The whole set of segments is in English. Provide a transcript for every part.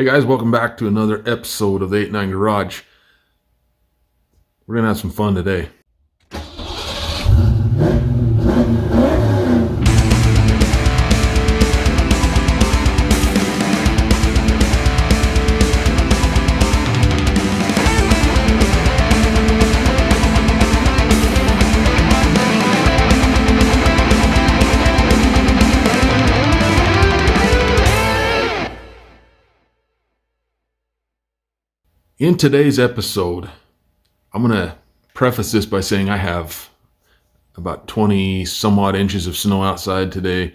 Hey guys, welcome back to another episode of the 89 Garage. We're going to have some fun today. In today's episode, I'm going to preface this by saying I have about 20 some odd inches of snow outside today.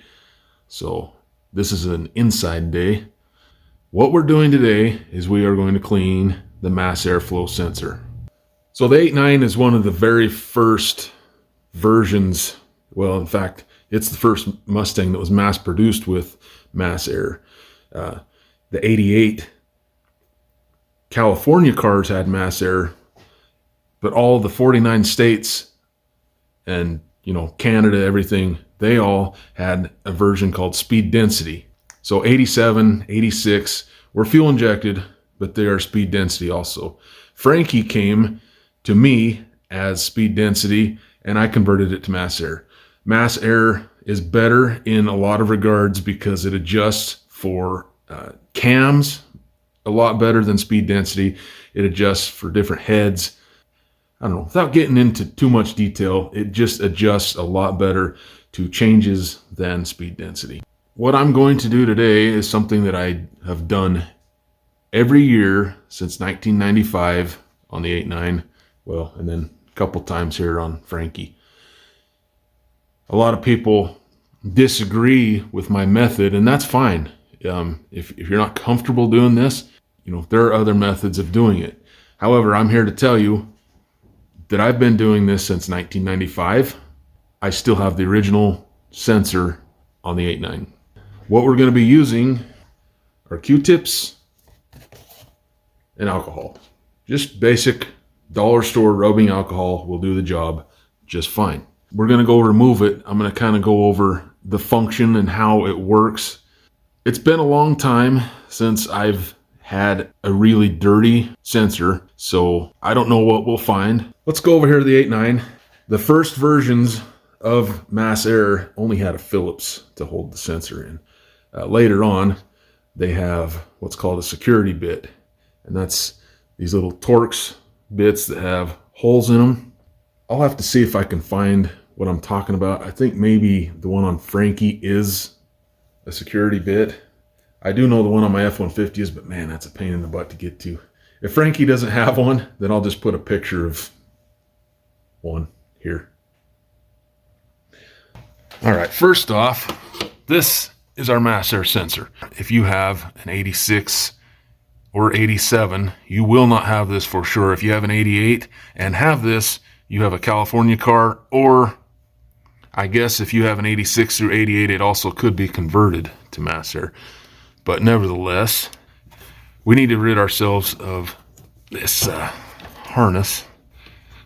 So this is an inside day. What we're doing today is we are going to clean the mass airflow sensor. So the 89 is one of the very first versions. Well, in fact, it's the first Mustang that was mass produced with mass air. The 88 California cars had mass air, but all the 49 states and, Canada, everything, they all had a version called speed density. So 87, 86 were fuel injected, but they are speed density also. Frankie came to me as speed density, and I converted it to mass air. Mass air is better in a lot of regards because it adjusts for cams a lot better than speed density. It adjusts for different heads. I don't know, without getting into too much detail, it just adjusts a lot better to changes than speed density. What I'm going to do today is something that I have done every year since 1995 on the 89, well, and then a couple times here on Frankie. A lot of people disagree with my method, and that's fine. If you're not comfortable doing this, there are other methods of doing it. However, I'm here to tell you that I've been doing this since 1995. I still have the original sensor on the 89. What we're going to be using are Q-tips and alcohol. Just basic dollar store rubbing alcohol will do the job just fine. We're going to go remove it. I'm going to kind of go over the function and how it works. It's been a long time since I've had a really dirty sensor, so I don't know what we'll find. Let's go over here to the 89. The first versions of mass air only had a Phillips to hold the sensor in. Later on, they have what's called a security bit, and that's these little Torx bits that have holes in them. I'll have to see if I can find what I'm talking about. I think maybe the one on Frankie is a security bit. I do know the one on my F-150 is, but man, that's a pain in the butt to get to. If Frankie doesn't have one, then I'll just put a picture of one here. All right, first off, this is our mass air sensor. If you have an 86 or 87, you will not have this for sure. If you have an 88 and have this, you have a California car, or I guess if you have an 86 through 88, it also could be converted to mass air. But nevertheless, we need to rid ourselves of this harness.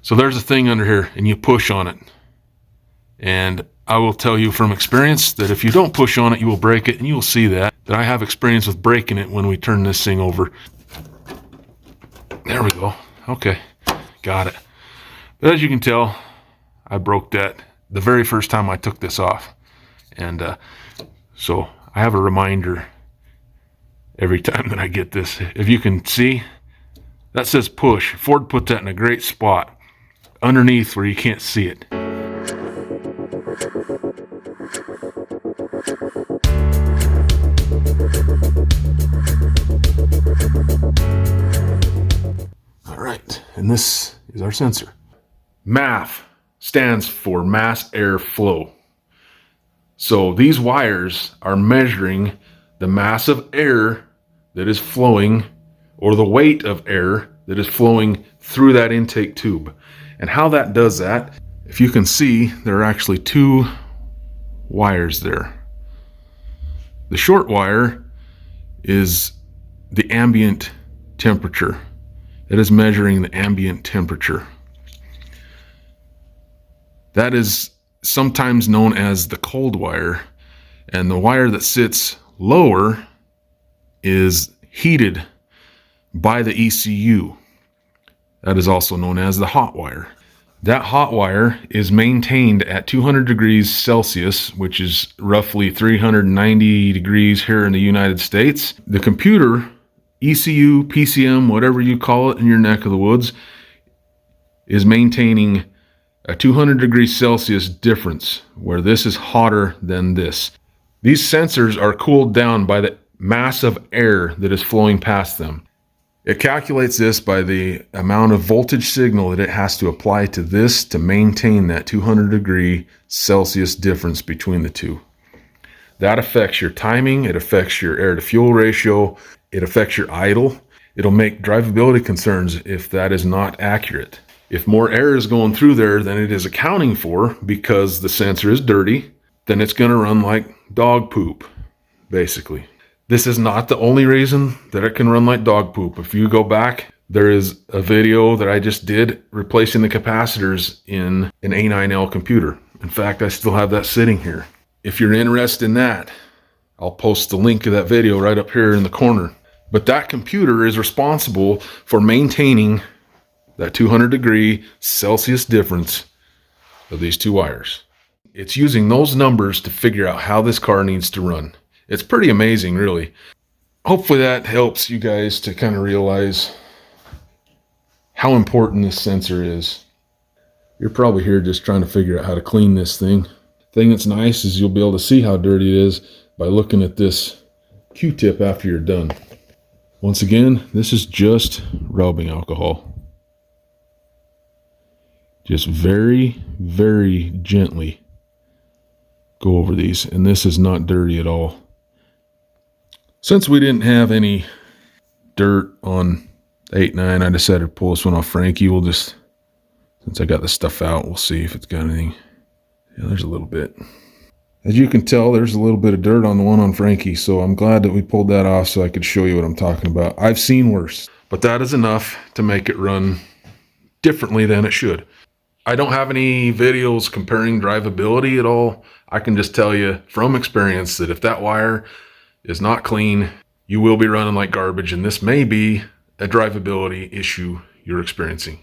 So there's a thing under here, and you push on it. And I will tell you from experience that if you don't push on it, you will break it, and you will see that I have experience with breaking it when we turn this thing over. There we go. Okay, got it. But as you can tell, I broke that the very first time I took this off. And so I have a reminder every time that I get this. If you can see, that says push. Ford put that in a great spot underneath where you can't see it. All right, and this is our sensor. MAF stands for mass air flow. So these wires are measuring the mass of air that is flowing, or the weight of air that is flowing through that intake tube. And how that does that, if you can see, there are actually two wires there. The short wire is the ambient temperature. It is measuring the ambient temperature. That is sometimes known as the cold wire, and the wire that sits lower is heated by the ECU. That is also known as the hot wire. That hot wire is maintained at 200 degrees Celsius, which is roughly 390 degrees here in the United States. The computer, ECU, PCM, whatever you call it in your neck of the woods, is maintaining a 200 degrees Celsius difference, where this is hotter than this. These sensors are cooled down by the mass of air that is flowing past them. It calculates this by the amount of voltage signal that it has to apply to this to maintain that 200 degree Celsius difference between the two. That affects your timing, it affects your air to fuel ratio, it affects your idle. It'll make drivability concerns if that is not accurate. If more air is going through there than it is accounting for because the sensor is dirty, then it's going to run like dog poop, basically. This is not the only reason that it can run like dog poop. If you go back, there is a video that I just did replacing the capacitors in an A9L computer. In fact, I still have that sitting here. If you're interested in that, I'll post the link to that video right up here in the corner. But that computer is responsible for maintaining that 200 degree Celsius difference of these two wires. It's using those numbers to figure out how this car needs to run. It's pretty amazing, really. Hopefully that helps you guys to kind of realize how important this sensor is. You're probably here just trying to figure out how to clean this thing. The thing that's nice is you'll be able to see how dirty it is by looking at this Q-tip after you're done. Once again, this is just rubbing alcohol. Just very, very gently go over these, and this is not dirty at all. Since we didn't have any dirt on 8.9, I decided to pull this one off Frankie. We'll just, since I got the stuff out, we'll see if it's got anything. Yeah, there's a little bit. As you can tell, there's a little bit of dirt on the one on Frankie, so I'm glad that we pulled that off so I could show you what I'm talking about. I've seen worse, but that is enough to make it run differently than it should. I don't have any videos comparing drivability at all. I can just tell you from experience that if that wire is not clean, you will be running like garbage, and this may be a drivability issue you're experiencing.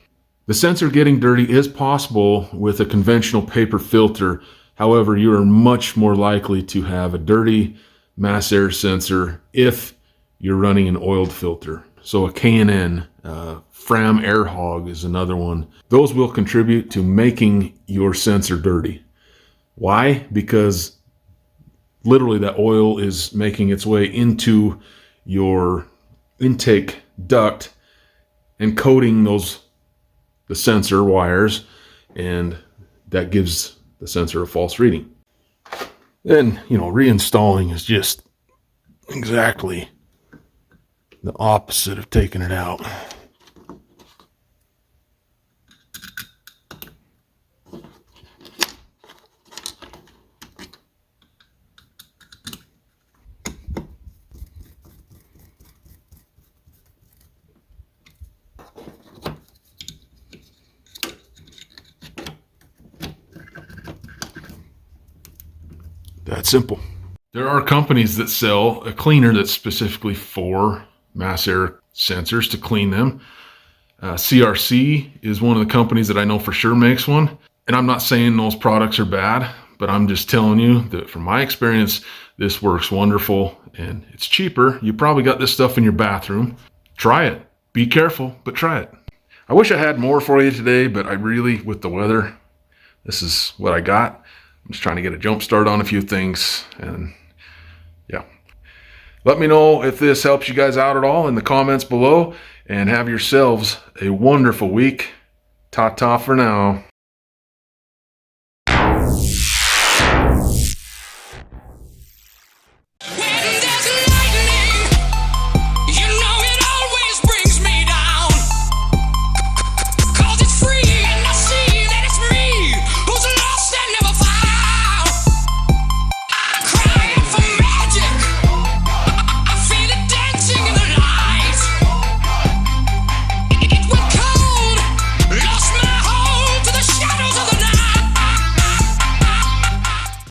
The sensor getting dirty is possible with a conventional paper filter. However, you are much more likely to have a dirty mass air sensor if you're running an oiled filter. So a K&N, Fram Air Hog is another one. Those will contribute to making your sensor dirty. Why? Because literally that oil is making its way into your intake duct and coating the sensor wires, and that gives the sensor a false reading. Then, reinstalling is just exactly the opposite of taking it out. That simple. There are companies that sell a cleaner that's specifically for mass air sensors to clean them. CRC is one of the companies that I know for sure makes one. And I'm not saying those products are bad, but I'm just telling you that from my experience, this works wonderful and it's cheaper. You probably got this stuff in your bathroom. Try it. Be careful, but try it. I wish I had more for you today, but I really, with the weather, this is what I got. I'm just trying to get a jump start on a few things, and yeah. Let me know if this helps you guys out at all in the comments below, and have yourselves a wonderful week. Ta-ta for now.